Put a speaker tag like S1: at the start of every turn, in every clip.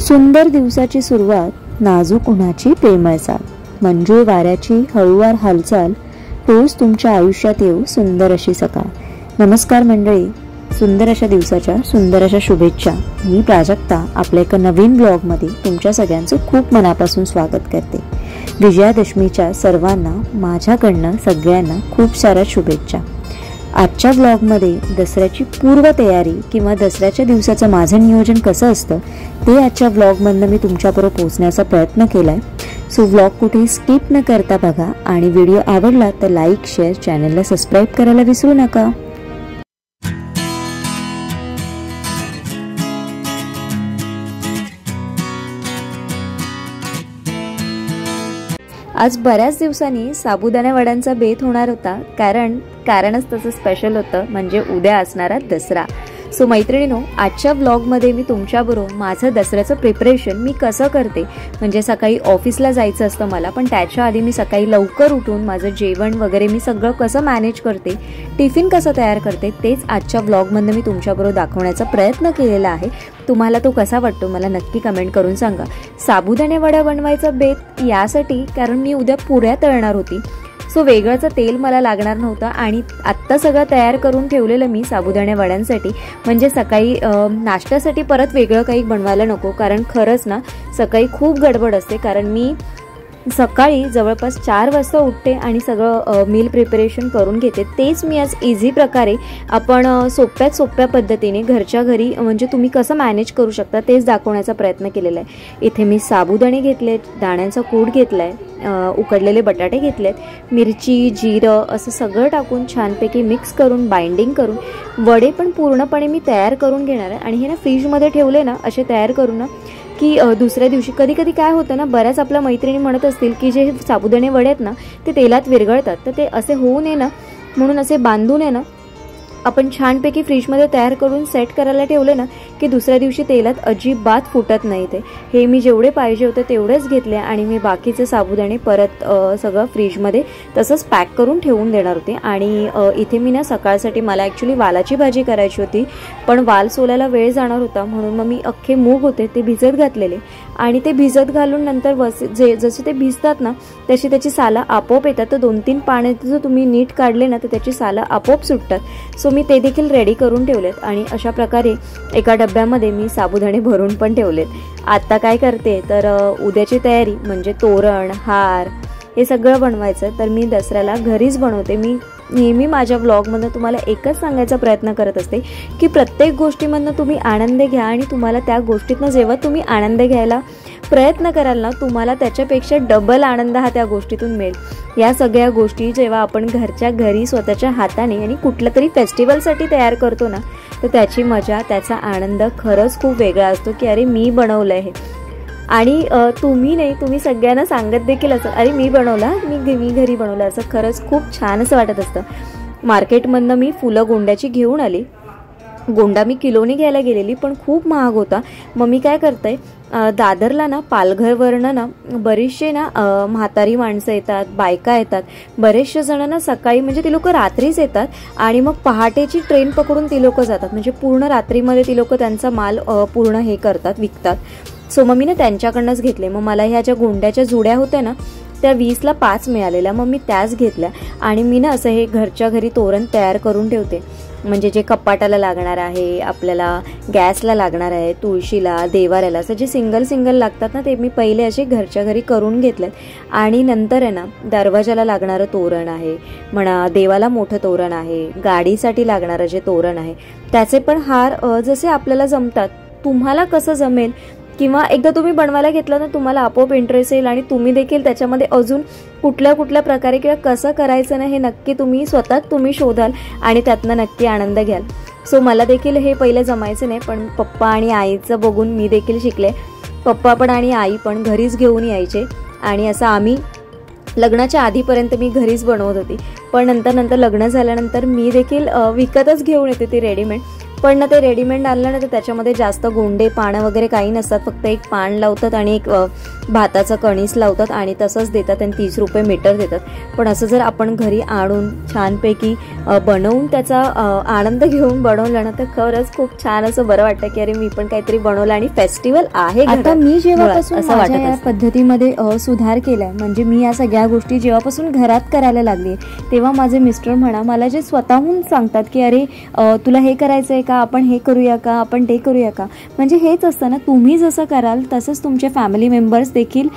S1: सुंदर दिवसाची सुरुवात, नाजूक उन्हाची प्रेमळ साल, मंजूळ वाऱ्याची हळूवार हालचाल, रोज तुमच्या आयुष्यात येऊ सुंदर अशी सकाळ. नमस्कार मंडळी, सुंदर अशा दिवसाच्या सुंदर अशा शुभेच्छा. मी प्राजक्ता आपल्या एका नवीन ब्लॉगमध्ये तुमच्या सगळ्यांचं खूप मनापासून स्वागत करते. विजयादशमीच्या सर्वांना माझ्याकडनं सगळ्यांना खूप साऱ्या शुभेच्छा. आजच्या ब्लॉगमध्ये दसऱ्याची पूर्वतयारी किंवा दसऱ्याच्या दिवसाचं माझं नियोजन कसं असतं ते आजच्या ब्लॉगमधनं मी तुमच्याबरोबर पोहोचण्याचा प्रयत्न केला आहे. सो ब्लॉग कुठेही स्किप न करता बघा आणि व्हिडिओ आवडला तर लाईक, शेअर, चॅनलला सबस्क्राईब करायला विसरू नका. आज बऱ्याच दिवसांनी साबुदाणा वड्यांचा बेत होणार होता, कारणच तसं स्पेशल होतं, म्हणजे उद्या असणारा दसरा. सो मैत्रिणींनो, आजच्या व्लॉगमध्ये मी तुमच्याबरोबर माझं दसऱ्याचं प्रिपरेशन मी कसं करते, म्हणजे सकाळी ऑफिसला जायचं असतं मला, पण त्याच्या आधी मी सकाळी लवकर उठून माझं जेवण वगैरे मी सगळं कसं मॅनेज करते, टिफिन कसं तयार करते, तेच आजच्या व्लॉगमधनं मी तुमच्याबरोबर दाखवण्याचा प्रयत्न केलेला आहे. तुम्हाला तो कसा वाटतो मला नक्की कमेंट करून सांगा. साबुदाणे वडा बनवायचा बेत यासाठी कारण मी उद्या पुऱ्या तळणार होती. सो वेगळंचं तेल मला लागणार नव्हतं आणि आत्ता सगळं तयार करून ठेवलेलं मी साबुदाणे वड्यांसाठी, म्हणजे सकाळी नाश्त्यासाठी परत वेगळं काही बनवायला नको. कारण खरंच ना सकाळी खूप गडबड असते, कारण मी सकाळी जवळपास 4 वाजता उठते आणि सगळं मील प्रिपरेशन करून घेते. तेच मी आज इझी प्रकारे आपण सोप्यात सोप्या पद्धतीने घरच्या घरी म्हणजे तुम्ही कसं मॅनेज करू शकता तेच दाखवण्याचा प्रयत्न केलेला आहे. इथे मी साबुदाणे घेतलेत, दाण्यांचा कूट घेतला आहे, उकडलेले बटाटे घेतलेत, मिरची, जिरं असं सगळं टाकून छानपैकी मिक्स करून बाइंडिंग करून वडे पण पूर्णपणे मी तयार करून घेणार आहे. आणि हे ना फ्रीजमध्ये ठेवले ना असे तयार करून ना की दुसऱ्या दिवशी कधी कधी काय होतं ना, बऱ्याच आपल्या मैत्रिणी म्हणत असतील की जे साबुदाणे वडे आहेत ना ते तेलात विरघळतात, तर ते असे होऊ नये ना म्हणून असे बांधून आहे ना आपण छानपैकी फ्रीजमध्ये तयार करून सेट करायला ठेवले ना की दुसऱ्या दिवशी तेलात अजिबात फुटत नाही. ते हे मी जेवढे पाहिजे होते तेवढेच घेतले आणि मी बाकीचे साबुदाणे परत सगळं फ्रीजमध्ये तसंच पॅक करून ठेवून देणार होते. आणि इथे मी ना सकाळसाठी मला ॲक्च्युली वालाची भाजी करायची होती, पण वाल सोलायला वेळ जाणार होता म्हणून मग मी अख्खे मूग होते ते भिजत घातलेले आणि ते भिजत घालून नंतर जसे ते भिजतात ना तशी त्याची सालं आपोआप येतात. तर 2-3 पाणी जर तुम्ही नीट काढले ना तर त्याची सालं आपोआप सुटतात. सो मी ते देखील रेडी करून ठेवलेत आणि अशा प्रकारे एका डब्यामध्ये मी साबुदाणे भरून पण ठेवलेत. आता काय करते तर उद्याची तयारी म्हणजे तोरण, हार हे सगळं बनवायचं. तर मी दसऱ्याला घरीच बनवते. मी नेहमी माझ्या व्लॉगमधनं तुम्हाला एकच सांगायचा प्रयत्न करत असते की प्रत्येक गोष्टीमधनं तुम्ही आनंद घ्या आणि तुम्हाला त्या गोष्टीतनं जेव्हा तुम्ही आनंद घ्यायला प्रयत्न कराल ना तुम्हाला त्याच्यापेक्षा डबल आनंद हा त्या गोष्टीतून मिळेल. या सगळ्या गोष्टी जेव्हा आपण घरच्या घरी स्वतःच्या हाताने आणि कुठल्या तरी फेस्टिवलसाठी तयार करतो ना तर त्याची मजा, त्याचा आनंद खरंच खूप वेगळा असतो की अरे मी बनवलं आहे. आणि तुम्ही नाही, तुम्ही सगळ्यांना सांगत देखील असं अरे मी बनवला, मी घरी बनवलं, असं खरंच खूप छान असं वाटत असतं. मार्केटमधनं मी फुलं गोंड्याची घेऊन आली. गोंडा मी किलोने घ्यायला गेलेली पण खूप महाग होता. मग मी काय करते, दादरला ना पालघरवरनं ना बरेचसे ना म्हातारी माणसं येतात, बायका येतात, बरेचसे जण ना सकाळी म्हणजे ती लोक रात्रीच येतात आणि मग पहाटेची ट्रेन पकडून ती लोक जातात, म्हणजे पूर्ण रात्रीमध्ये ती लोक त्यांचा माल पूर्ण हे करतात, विकतात. सो मग मी ना त्यांच्याकडनंच घेतले. मग मला ह्या ज्या गोंड्याच्या जुड्या होत्या ना त्या 20ला 5 मिळालेल्या, मग मी त्याच घेतल्या. आणि मी ना असं हे घरच्या घरी तोरण तयार करून ठेवते, म्हणजे जे कपाटाला लागणार आहे, आपल्याला गॅसला लागणार आहे, तुळशीला, देवाऱ्याला, असं जे सिंगल लागतात ना ते मी पहिले असे घरच्या घरी करून घेतलेत. आणि नंतर आहे ना दरवाजाला लागणारं तोरण आहे म्हणा, देवाला मोठं तोरण आहे, गाडीसाठी लागणारं जे तोरण आहे त्याचे पण हार जसे आपल्याला जमतात, तुम्हाला कसं जमेल किंवा एकदा तुम्ही बनवायला घेतलं ना तुम्हाला आपोआप इंटरेस्ट येईल आणि तुम्ही देखील त्याच्यामध्ये अजून कुठल्या प्रकारे किंवा कसं करायचं ना हे नक्की तुम्ही स्वतः शोधाल आणि त्यातनं नक्की आनंद घ्याल. सो मला देखील हे पहिले जमायचं नाही, पण पप्पा आणि आईचं बघून मी देखील शिकले. पप्पा पण आणि आई पण घरीच घेऊन यायचे आणि असं आम्ही लग्नाच्या आधीपर्यंत मी घरीच बनवत होती, पण नंतर लग्न झाल्यानंतर मी देखील विकतच घेऊन येते ती रेडीमेड. पण ना ते रेडीमेड आणलं ना तर त्याच्यामध्ये जास्त गोंडे पानं वगैरे काही नसतात, फक्त एक पान लावतात आणि एक भाताचं कणीस लावतात आणि तसंच देतात आणि 30 रुपये मीटर देतात. पण असं जर आपण घरी आणून छानपैकी बनवून त्याचा आनंद घेऊन बनवलं ना तर खरंच खूप छान असं बरं वाटतं की अरे मी पण काहीतरी बनवलं आणि फेस्टिवल आहे.
S2: आता मी जेव्हापासून असं वाटत या पद्धतीमध्ये सुधार केलाय, म्हणजे मी या सगळ्या गोष्टी जेव्हापासून घरात करायला लागली तेव्हा माझे मिस्टर म्हणा मला जे स्वतःहून सांगतात की अरे तुला हे करायचंय का, आपण हे करूया का, आपण ते करूया का. म्हणजे हेच असतं ना, तुम्ही जसं कराल तसंच तुमचे फॅमिली मेंबर्स देखील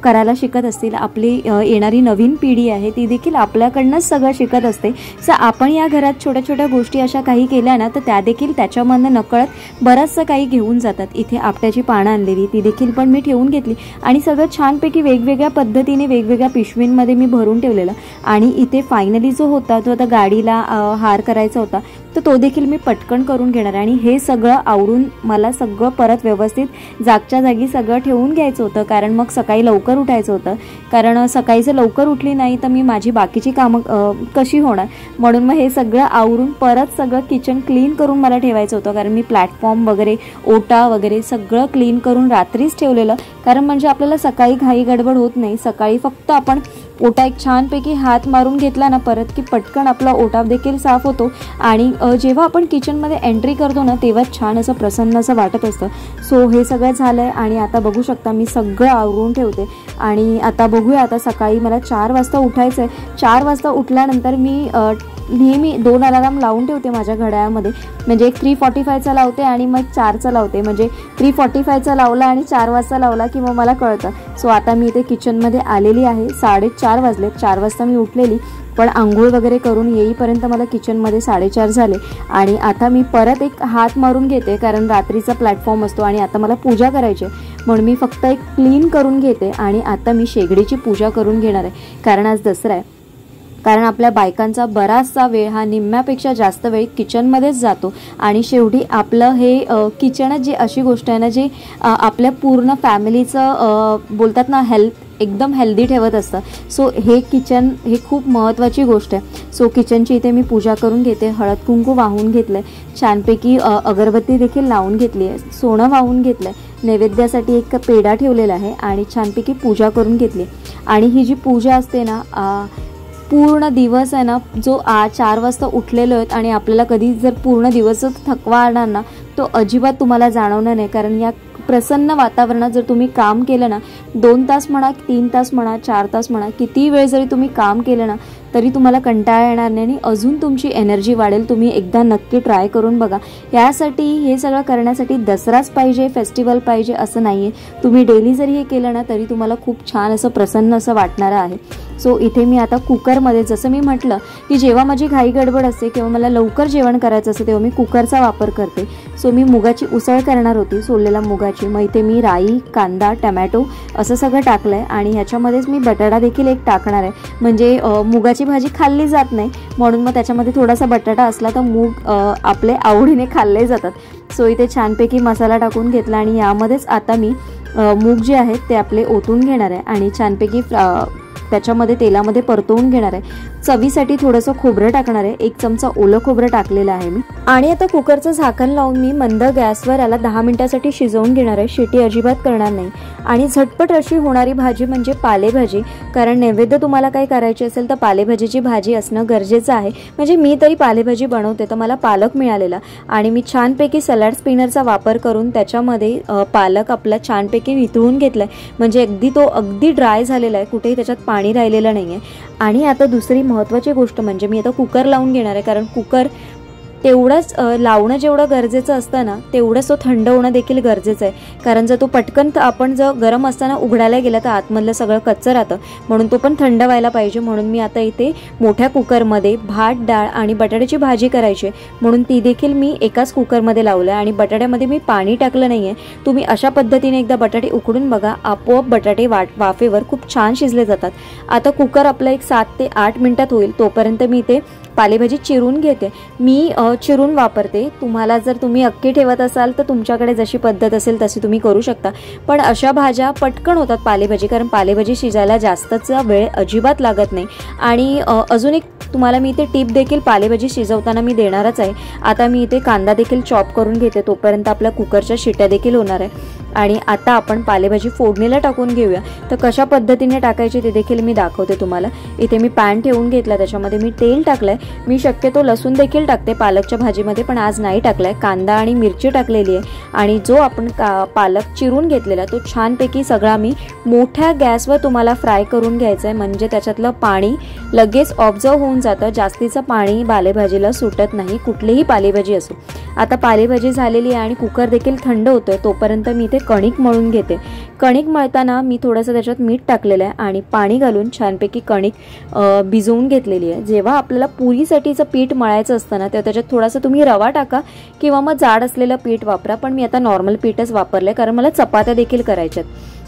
S2: करायला शिकत असतील. आपली येणारी नवीन पिढी आहे ती देखील आपल्याकडनंच सगळं शिकत असते. सो आपण या घरात छोट्या छोट्या गोष्टी अशा काही केल्या ना तर त्या देखील त्याच्यामधनं नकळत बरंचसं काही घेऊन जातात. इथे आपट्याची पानं आणलेली ती देखील पण मी ठेवून घेतली आणि सगळं छानपैकी वेगवेगळ्या पद्धतीने वेगवेगळ्या पिशवींमध्ये मी भरून ठेवलेलं. आणि इथे फायनली जो होता तो आता गाडीला हार करायचा होता तर तो देखील मी पटकन करून घेणार. आणि हे सगळं आवरून मला सगळं परत व्यवस्थित जागच्या जागी सगळं ठेवून घ्यायचं होतं, कारण मग सकाळी लवकर उठायचं होतं. कारण सकाळी जर लवकर उठली नाही तर मी माझी बाकीची कामं कशी होणार, म्हणून मग हे सगळं आवरून परत सगळं किचन क्लीन करून मला ठेवायचं होतं. कारण मी प्लॅटफॉर्म वगैरे ओटा वगैरे सगळं क्लीन करून रात्रीच ठेवलेलं, कारण म्हणजे आपल्याला सकाळी घाई गडबड होत नाही. सकाळी फक्त आपण ओटा एक छानपैकी हात मारून घेतला ना परत की पटकन आपला ओटा देखील साफ होतो. आणि जेव्हा आपण किचनमध्ये एंट्री करतो ना तेव्हा छान असं प्रसन्न असं वाटत असतं. सो हे सगळं झालं आहे आणि आता बघू शकता मी सगळं आवरून ठेवते. आणि आता बघूया, आता सकाळी मला 4 वाजता उठायचं आहे. 4 वाजता उठल्यानंतर मी नेहमी 2 अलार्म लावून ठेवते माझ्या घड्याळामध्ये. म्हणजे एक 3:45चा लावते आणि मग 4चा लावते. म्हणजे 3:45चा लावला आणि 4 वाजता लावला की मग मला कळतं. सो आता मी इथे किचनमध्ये आलेली आहे. 4:30 वाजलेत. 4 वाजता मी उठलेली, पण आंघोळ वगैरे करून येईपर्यंत मला किचनमध्ये 4:30 झाले. आणि आता मी परत एक हात मारून घेते, कारण रात्रीचा प्लॅटफॉर्म असतो आणि आता मला पूजा करायची आहे. म्हणून मी फक्त एक क्लीन करून घेते आणि आता मी शेगडीची पूजा करून घेणार आहे. कारण आज दसरा आहे. कारण आपल्या बायकांचा बराचसा वेळ हा निम्म्यापेक्षा जास्त वेळ किचनमध्येच जातो. आणि शेवटी आपलं हे किचनच जी अशी गोष्ट आहे ना जी आपल्या पूर्ण फॅमिलीचं बोलतात ना एकदम हेल्दी ठेवत असतं. सो हे किचन हे खूप महत्त्वाची गोष्ट आहे. सो किचनची इथे मी पूजा करून घेते. हळद कुंकू वाहून घेतलं आहे, छानपैकी अगरबत्ती देखील लावून घेतली आहे, सोनं वाहून घेतलं आहे, नैवेद्यासाठी एक पेढा ठेवलेला आहे आणि छानपैकी पूजा करून घेतली. आणि ही जी पूजा असते ना पूर्ण दिवस आहे ना, जो 4 वाजता उठलेलो आहेत आणि आपल्याला कधी जर पूर्ण दिवसच थकवा आला ना तो अजिबात तुम्हाला जाणवणार नाही. कारण या प्रसन्न वातावरणात जर तुम्ही काम केलं ना 2 तास म्हणा, 3 तास म्हणा, 4 तास म्हणा, किती वेळ जरी तुम्ही काम केलं ना तरी तुम्हाला कंटाळा येणार नाही आणि अजून तुमची एनर्जी वाढेल. तुम्ही एकदा नक्की ट्राय करून बघा. यासाठी हे सगळं करण्यासाठी दसराच पाहिजे, फेस्टिवल पाहिजे असं नाही आहे. तुम्ही डेली जरी हे केलं ना तरी तुम्हाला खूप छान असं प्रसन्न असं वाटणारं आहे. सो इथे मी आता कुकरमध्ये, जसं मी म्हटलं की जेव्हा माझी घाई गडबड असते किंवा मला लवकर जेवण करायचं असतं तेव्हा मी कुकरचा वापर करते. सो मी मुगाची उसळ करणार होती, सोललेल्या मुगाची. मग इथे मी राई, कांदा, टमॅटो असं सगळं टाकलं आहे आणि ह्याच्यामध्येच मी बटाटा देखील एक टाकणार आहे. म्हणजे मुगाची भाजी खाल्ली जात नाही म्हणून मग त्याच्यामध्ये थोडासा बटाटा असला तर मूग आपले आवडीने खाल्ले जातात. सो इथे छानपैकी मसाला टाकून घेतला आणि यामध्येच आता मी मूग जे आहेत ते आपले ओतून घेणार आहे आणि छानपैकी त्याच्यामध्ये तेलामध्ये परतवून घेणार आहे. चवीसाठी थोडंसं खोबरं टाकणार आहे, 1 चमचा ओलं खोबरं टाकलेलं आहे मी. आणि आता कुकरचं झाकण लावून मी मंद गॅसवर याला 10 मिनिटासाठी शिजवून घेणार आहे. शिटी अजिबात करणार नाही. आणि झटपट अशी होणारी भाजी म्हणजे पालेभाजी. कारण नैवेद्य तुम्हाला काही करायची असेल तर पालेभाजीची भाजी असणं गरजेचं आहे. म्हणजे मी तरी पालेभाजी बनवते तर मला पालक मिळालेला आणि मी छानपैकी सॅलड स्पिनरचा वापर करून त्याच्यामध्ये पालक आपला छानपैकी वितळून घेतलाय. म्हणजे अगदी ड्राय झालेला आहे, कुठेही त्याच्यात पाणी राहिलेलं नाही आहे. आणि आता दुसरी महत्त्वाची गोष्ट म्हणजे मी आता कुकर लावून घेणार आहे. कारण कुकर तेवढंच लावणं जेवढं गरजेचं असतं ना तेवढंच तो थंड होणं देखील गरजेचं आहे. कारण जर तो पटकन आपण जर गरम असताना उघडायला गेला तर आतमधलं सगळं कच्चं राहतं, म्हणून तो पण थंड व्हायला पाहिजे. म्हणून मी आता इथे मोठ्या कुकरमध्ये भात, डाळ आणि बटाट्याची भाजी करायची आहे म्हणून ती देखील मी एकाच कुकरमध्ये लावलं आहे. आणि बटाट्यामध्ये मी पाणी टाकलं नाही आहे. तुम्ही अशा पद्धतीने एकदा बटाटे उकडून बघा, आपोआप बटाटे वाफेवर खूप छान शिजले जातात. आता कुकर आपलं एक 7 ते 8 मिनिटात होईल. तोपर्यंत मी इथे पालेभाजी चिरून घेते. मी चिरून वापरते. तुम्हाला जर तुम्ही अख्खी ठेवत असाल तर तुमच्याकडे जशी पद्धत असेल तशी तुम्ही करू शकता. पण अशा भाज्या पटकन होतात पालेभाजी, कारण पालेभाजी शिजायला जास्तचा वेळ अजिबात लागत नाही. आणि अजून एक तुम्हाला मी इथे टिप देखील पालेभाजी शिजवताना मी देणारच आहे. आता मी इथे कांदा देखील चॉप करून घेते, तोपर्यंत आपल्या कुकरच्या शिट्या देखील होणार आहे. आणि आता आपण पालेभाजी फोडणीला टाकून घेऊया. तर कशा पद्धतीने टाकायची ते देखील मी दाखवते तुम्हाला. इथे मी पॅन ठेवून घेतला, त्याच्यामध्ये मी तेल टाकलंय. मी शक्यतो लसूण देखील टाकते पालकच्या भाजीमध्ये, पण आज नाही टाकलाय. कांदा आणि मिरची टाकलेली आहे. आणि जो आपण पालक चिरून घेतलेला तो छानपैकी सगळा मी मोठ्या गॅसवर तुम्हाला फ्राय करून घ्यायचा आहे, म्हणजे त्याच्यातलं पाणी लगेच ऑब्झर्व होऊन जातं. जास्तीचं पाणी पालेभाजीला सुटत नाही, कुठलीही पालेभाजी असो. आता पालेभाजी झालेली आहे आणि कुकर देखील थंड होतोय, तोपर्यंत मी इथे कणिक मळून घेते. कणिक मळताना मी थोडंसं त्याच्यात मीठ टाकलेलं आहे आणि पाणी घालून छानपैकी कणिक भिजवून घेतलेली आहे. जेव्हा आपल्याला पुरीसाठीचं पीठ मळायचं असतं ना, तर त्याच्यात थोडासा तुम्ही रवा टाका किंवा मग जाड असलेलं पीठ वापरा. पण मी आता नॉर्मल पीठच वापरले, कारण मला चपात्या देखील करायच्यात.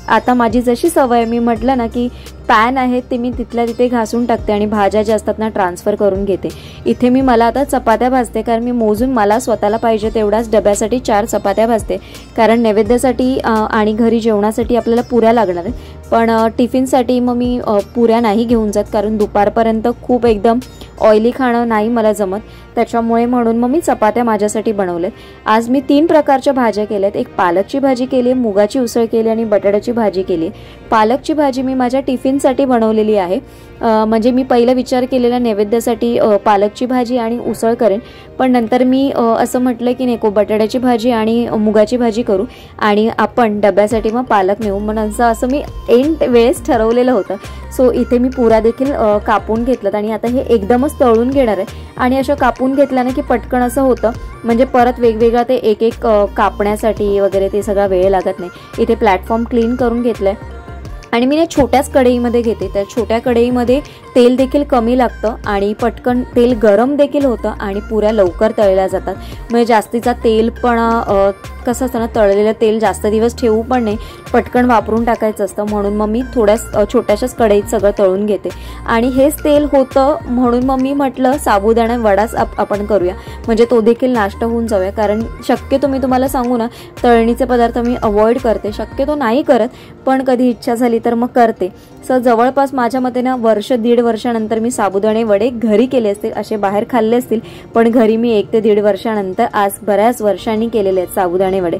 S2: आता माझी जशी सवय, मी म्हटलं ना की पॅन आहे ते मी तिथल्या तिथे घासून टाकते आणि भाज्या ज्या असतात ना ट्रान्सफर करून घेते. इथे मला आता चपात्या भाजते, कारण मी मोजून मला स्वतःला पाहिजे तेवढ्याच डब्यासाठी 4 चपात्या भाजते, कारण नैवेद्यासाठी आणि घरी जेवणासाठी आपल्याला पुऱ्या लागणार आहेत. पण टिफिनसाठी मग मी पुऱ्या नाही घेऊन जात, कारण दुपारपर्यंत खूप एकदम ऑइली खाणं नाही मला जमत. त्याच्यामुळे म्हणून मग मी चपात्या माझ्यासाठी बनवल्यात. आज मी 3 प्रकारच्या भाज्या केल्यात. एक पालकची भाजी केली, मुगाची उसळ केली आणि बटाट्याची भाजी केली. पालकची भाजी मी माझ्या टिफिनसाठी बनवलेली आहे. म्हणजे मी पहिला विचार केलेला नैवेद्यासाठी पालकची भाजी आणि उसळ करेन, पण नंतर मी असं म्हटलं की नको, बटाट्याची भाजी आणि मुगाची भाजी करू आणि आपण डब्यासाठी मग पालक नेऊ. म्हणून असं मी एंड वेळेस ठरवलेलं होतं. सो इथे मी पुऱ्या देखील कापून घेतलं आणि आता हे एकदमच तळून घेणार आहे. आणि असं कापून घेतल्यानं की पटकन असं होतं, म्हणजे परत वेगवेगळा ते एक एक कापण्यासाठी वगैरे ते सगळा वेळ लागत नाही. इथे प्लॅटफॉर्म क्लीन करून घेतलंय आणि मी छोट्याच कढईमध्ये घेते. त्या छोट्या कढईमध्ये तेल देखील कमी लागतं आणि पटकन तेल गरम देखील होतं आणि पुऱ्या लवकर तळल्या जातात. म्हणजे जास्तीचा तेल पण कसं असतं ना, तळलेलं तेल जास्त दिवस ठेवू पण नाही, पटकन वापरून टाकायचं असतं. म्हणून मग मी छोट्याशाच कढईत सगळं तळून घेते. आणि हेच तेल होतं म्हणून मग मी म्हटलं साबुदाणा वडाच आपण करूया, म्हणजे तो देखील नाश्ता होऊन जाऊया. कारण शक्यतो मी तुम्हाला सांगू ना, तळणीचे पदार्थ मी अवॉइड करते, शक्यतो नाही करत, पण कधी इच्छा झाली तर मग करते. सो जवळपास माझ्या मते ना 1-1.5 वर्षानंतर मी साबुदाणे वडे घरी केले असतील, असे बाहेर खाल्ले असतील, पण घरी मी 1 ते 1.5 वर्षानंतर आज बऱ्याच वर्षांनी केलेले आहेत साबुदाणे वडे.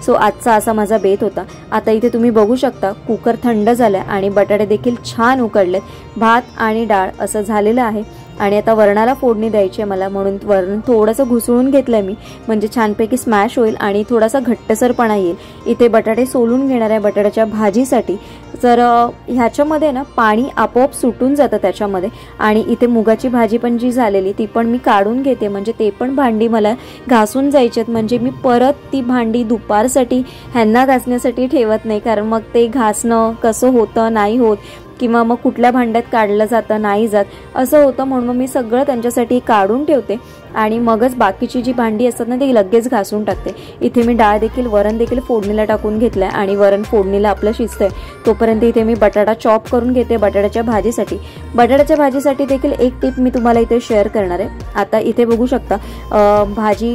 S2: सो आजचा असा माझा बेत होता. आता इथे तुम्ही बघू शकता कुकर थंड झालाय आणि बटाटे देखील छान उकडलेत. भात आणि डाळ असं झालेलं आहे. आणि आता वरणाला फोडणी द्यायची आहे मला, म्हणून वरण थोडंसं घुसळून घेतलंय मी, म्हणजे छानपैकी स्मॅश होईल आणि थोडासा घट्टसरपणा येईल. इथे बटाटे सोलून घेणार आहे बटाट्याच्या भाजीसाठी. तर ह्याच्यामध्ये ना पाणी आपोआप सुटून जातं त्याच्यामध्ये. आणि इथे मुगाची भाजी पण जी झालेली ती पण मी काढून घेते, म्हणजे ते पण भांडी मला घासून जायची आहेत, म्हणजे मी परत ती भांडी दुपारसाठी ह्यांना घासण्यासाठी ठेवत नाही, कारण मग ते घासणं कसं होतं, नाही होत, किंवा मग कुठल्या भांड्यात काढलं जातं, नाही जात, असं होतं. म्हणून मग मी सगळं त्यांच्यासाठी काढून ठेवते आणि मगच बाकीची जी भांडी असतात ना ती लगेच घासून टाकते. इथे मी डाळ देखील वरण देखील फोडणीला टाकून घेतलंय आणि वरण फोडणीला आपलं शिजतंय तोपर्यंत इथे मी बटाटा चॉप करून घेते बटाट्याच्या भाजीसाठी. बटाट्याच्या भाजीसाठी देखील एक टिप मी तुम्हाला इथे शेअर करणार आहे. आता इथे बघू शकता भाजी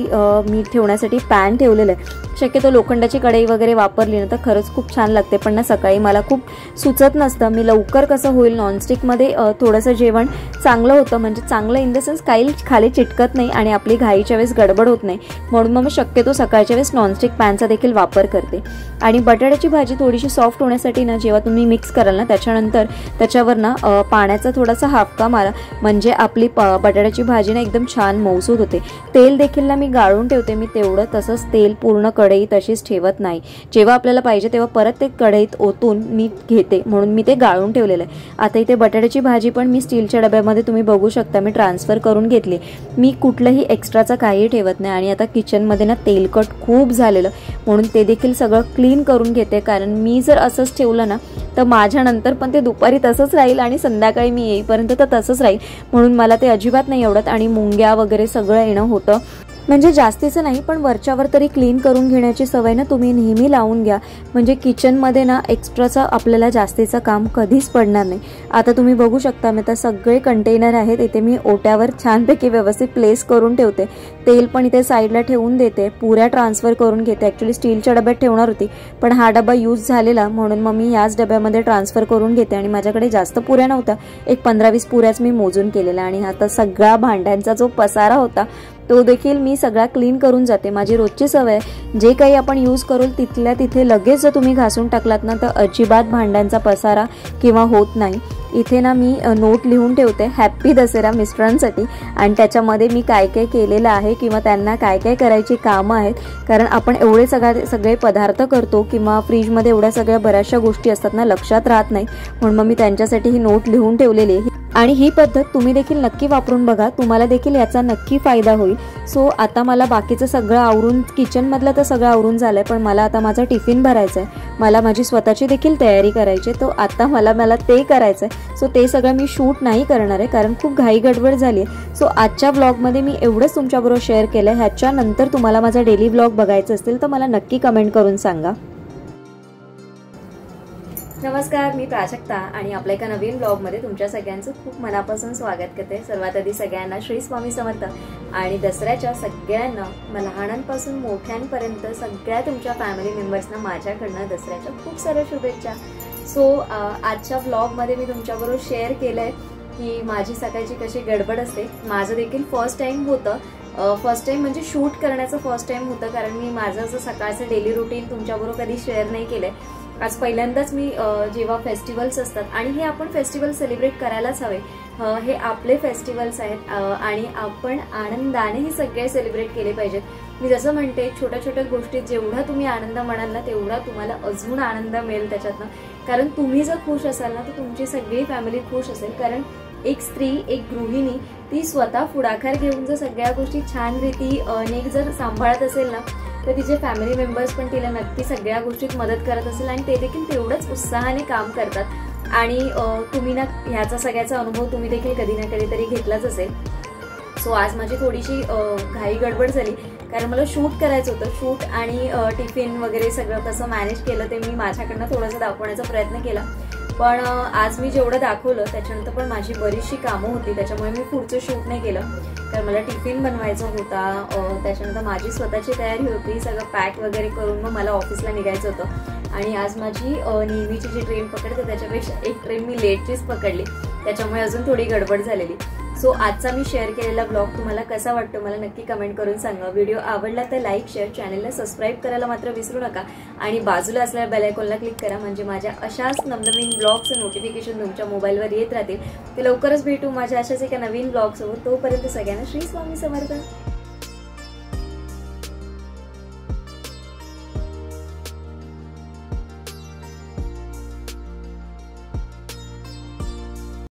S2: मी ठेवण्यासाठी पॅन ठेवलेलं आहे. शक्यतो लोखंडाची कढई वगैरे वापरली ना तर खरंच खूप छान लागते, पण ना सकाळी मला खूप सुचत नसतं. मी लवकर कसं होईल, नॉनस्टिकमध्ये थोडंसं जेवण चांगलं होतं, म्हणजे चांगलं इन द सेन्स काही खाली चिटकत नाही आणि आपली घाईच्या वेळेस गडबड होत नाही. म्हणून मग मी शक्यतो सकाळच्या वेळेस नॉनस्टिक पॅनचा देखील वापर करते. आणि बटाट्याची भाजी थोडीशी सॉफ्ट होण्यासाठी ना जेव्हा तुम्ही मिक्स कराल ना त्याच्यानंतर त्याच्यावर ना पाण्याचा थोडासा हापका मारा, म्हणजे आपली बटाट्याची भाजी ना एकदम छान मऊसूद होते. तेल देखील ना मी गाळून ठेवते. मी तेवढं तसंच तेल पूर्ण कढई तशीच ठेवत नाही. जेव्हा आपल्याला पाहिजे तेव्हा परत ते कढईत ओतून मी घेते, म्हणून मी ते गाळून ठेवलेलं आहे. आता इथे बटाट्याची भाजी पण मी स्टीलच्या डब्यामध्ये तुम्ही बघू शकता मी ट्रान्सफर करून घेतली. मी कुठलंही एक्स्ट्राचं काही ठेवत नाही. आणि आता किचनमध्ये ना तेलकट खूप झालेलं, म्हणून ते देखील सगळं क्लीन करून घेते. कारण मी जर असंच ठेवलं ना तर माझ्यानंतर पण ते दुपारी तसंच राहील आणि संध्याकाळी मी येईपर्यंत तर तसंच राहील, म्हणून मला ते अजिबात नाही आवडत. आणि मुंग्या वगैरे सगळं येणं होतं. म्हणजे जास्तीचं नाही, पण वरच्यावर तरी क्लीन करून घेण्याची सवय ना तुम्ही नेहमी लावून घ्या. म्हणजे किचनमध्ये ना एक्स्ट्राचा आपल्याला जास्तीचं काम कधीच पडणार नाही. आता तुम्ही बघू शकता, मी तर सगळे कंटेनर आहेत इथे मी ओट्यावर छानपैकी व्यवस्थित प्लेस करून ठेवते. तेल पण इथे साईडला ठेवून देते, पुऱ्या ट्रान्सफर करून घेते. ॲक्च्युली स्टीलच्या डब्यात ठेवणार होती, पण हा डबा यूज झालेला म्हणून मग मी याच डब्यामध्ये ट्रान्सफर करून घेते. आणि माझ्याकडे जास्त पुऱ्या नव्हत्या, एक 15-20 पुऱ्याच मी मोजून केलेल्या. आणि आता सगळा भांड्यांचा जो पसारा होता तो देखील मी सगळा क्लीन करून जाते. माझी रोजची सवय, जे काही आपण यूज करू तिथल्या तिथे लगेच जर तुम्ही घासून टाकलात ना तर अजिबात भांड्यांचा पसारा किंवा होत नाही. इथे ना मी नोट लिहून ठेवते हॅप्पी दसरा मिस्टरांसाठी, आणि त्याच्यामध्ये मी काय काय केलेलं आहे किंवा त्यांना काय काय करायची कामं आहेत. कारण आपण एवढे सगळे पदार्थ करतो किंवा फ्रीजमध्ये एवढ्या सगळ्या बऱ्याचशा गोष्टी असतात ना, लक्षात राहत नाही. म्हणून मग मी त्यांच्यासाठी ही नोट लिहून ठेवलेली आहे. आणि ही पद्धत तुम्ही देखील नक्की वापरून बघा, तुम्हाला देखील याचा नक्की फायदा होईल. सो आता मला बाकीचं सगळं आवरून, किचनमधलं तर सगळं आवरून झालंय, पण मला आता माझा टिफिन भरायचा आहे, मला माझी स्वतःची देखील तयारी करायची. तो आता मला ते करायचं आहे. सो ते सगळं मी शूट नाही करणार आहे कारण खूप घाई गडबड झाली आहे. सो आजच्या व्लॉगमध्ये मी एवढंच तुमच्याबरोबर शेअर केलं आहे. ह्याच्यानंतर तुम्हाला माझा डेली व्लॉग बघायचा असतील तर मला नक्की कमेंट करून सांगा.
S1: नमस्कार, मी प्राजक्ता आणि आपल्या एका नवीन ब्लॉगमध्ये तुमच्या सगळ्यांचं खूप मनापासून स्वागत करते. सर्वात आधी सगळ्यांना श्री स्वामी समर्थ आणि दसऱ्याच्या सगळ्यांना, लहानांपासून मोठ्यांपर्यंत सगळ्या तुमच्या फॅमिली मेंबर्सना माझ्याकडनं दसऱ्याच्या खूप साऱ्या शुभेच्छा. सो आजच्या ब्लॉगमध्ये मी तुमच्याबरोबर शेअर केलंय की माझी सकाळची कशी गडबड असते. माझं देखील फर्स्ट टाइम होतं, फर्स्ट टाइम म्हणजे शूट करण्याचं फर्स्ट टाइम होतं, कारण मी माझं असं सकाळचं डेली रुटीन तुमच्याबरोबर कधी शेअर नाही केलंय. आज पहिल्यांदाच मी जेव्हा फेस्टिवल्स असतात, आणि हे आपण फेस्टिवल सेलिब्रेट करायलाच हवे, हे आपले फेस्टिवल्स आहेत आणि आपण आनंदाने हे सगळे सेलिब्रेट केले पाहिजेत. मी जसं म्हणते, छोट्या छोट्या गोष्टीत जेवढा तुम्ही आनंद म्हणाल ना तेवढा तुम्हाला अजून आनंद मिळेल त्याच्यातनं. कारण तुम्ही जर खुश असाल ना तर तुमची सगळी फॅमिली खुश असेल. कारण एक स्त्री, एक गृहिणी, ती स्वतः पुढाकार घेऊन जर सगळ्या गोष्टी छान रीती नीट जर सांभाळत असेल ना तर तिचे फॅमिली मेंबर्स पण तिला नक्की सगळ्या गोष्टीत मदत करत असेल आणि ते देखील तेवढंच उत्साहाने काम करतात. आणि तुम्ही ना ह्याचा सगळ्याचा अनुभव तुम्ही देखील कधी ना कधीतरी घेतलाच असेल. सो आज माझी थोडीशी घाई गडबड झाली कारण मला शूट करायचं होतं. शूट आणि टिफिन वगैरे सगळं कसं मॅनेज केलं ते मी माझ्याकडनं थोडंसं दाखवण्याचा प्रयत्न केला. पण आज मी जेवढं दाखवलं त्याच्यानंतर पण माझी बरीचशी कामं होती, त्याच्यामुळे मी पुढचं शूट नाही केलं. तर मला टिफिन बनवायचा होता, त्याच्यानंतर माझी स्वतःची तयारी होती, सगळं पॅक वगैरे करून मग मला ऑफिसला निघायचं होतं. आणि आज माझी नेहमीची जी ट्रेन पकडते त्याच्यापेक्षा एक ट्रेन मी लेटचीच पकडली, त्याच्यामुळे अजून थोडी गडबड झालेली. सो आजचा मी शेअर केलेला ब्लॉग तुम्हाला कसा वाटतो मला नक्की कमेंट करून सांगा. व्हिडिओ आवडला तर लाईक, शेअर, चॅनलला सबस्क्राईब करायला मात्र विसरू नका. आणि बाजूला असलेल्या बेल आयकॉनला क्लिक करा, म्हणजे माझ्या अशाच नवनवीन ब्लॉग्सचं नोटिफिकेशन तुमच्या मोबाईलवर येत राहतील. ते लवकरच भेटू माझ्या अशाच एका नवीन ब्लॉगसोबत. तोपर्यंत सगळ्यांना श्री स्वामी समर्थ.